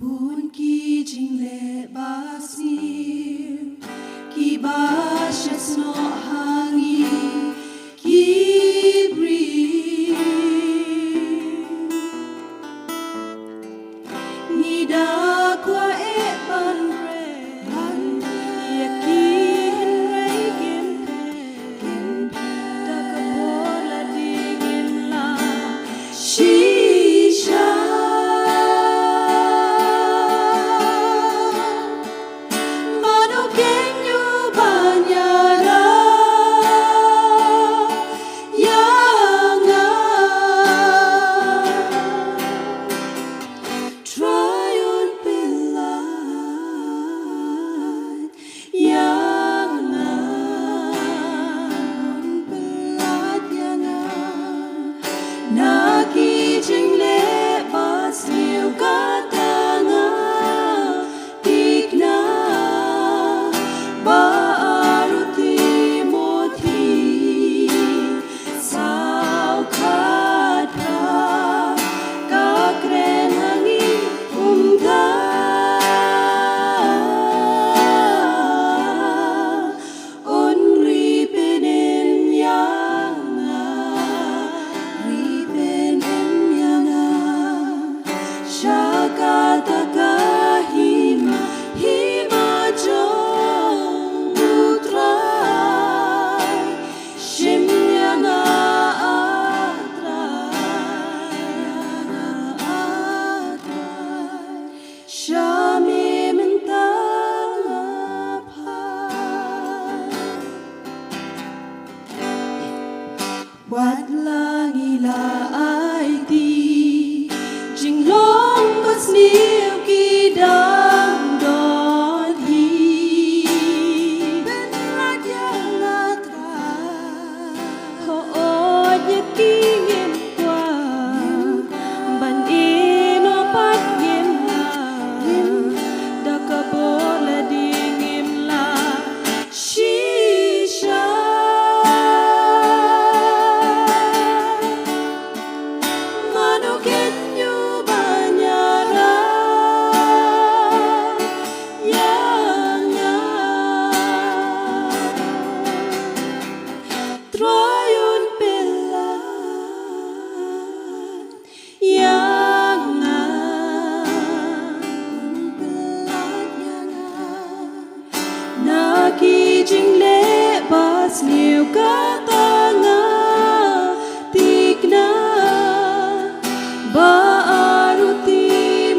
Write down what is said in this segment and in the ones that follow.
Bun ki jingle basir ki bashes no hangi ki bri ni da kwa e ban re ya ki re gim da ka bola digin la shisha Wat lang ila ai ti jing long bas niu ki dang don hi ben rat yang atra ho o ye ki ngem kwa ban ino pat ngem da ka bola di ngem la shisha Ki jingle bas niu katanga tikna baaruti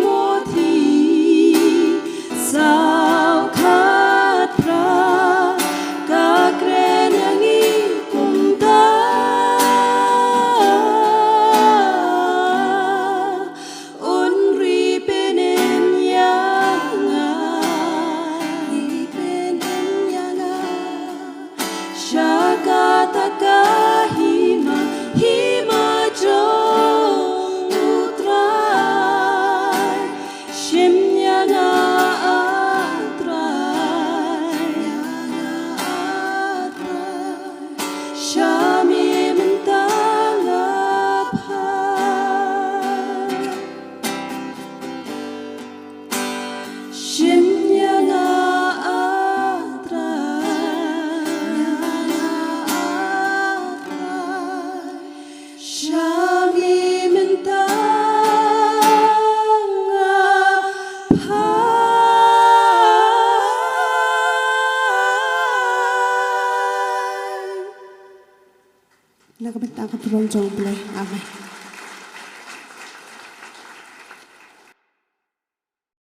mothi sao khatra kakren yangi kumta unri penen yanga Shakataka hima jong utrai shimnyanga atrai shami mentala pai shimnyanga Nakabenta ka tulong jong play. Okay.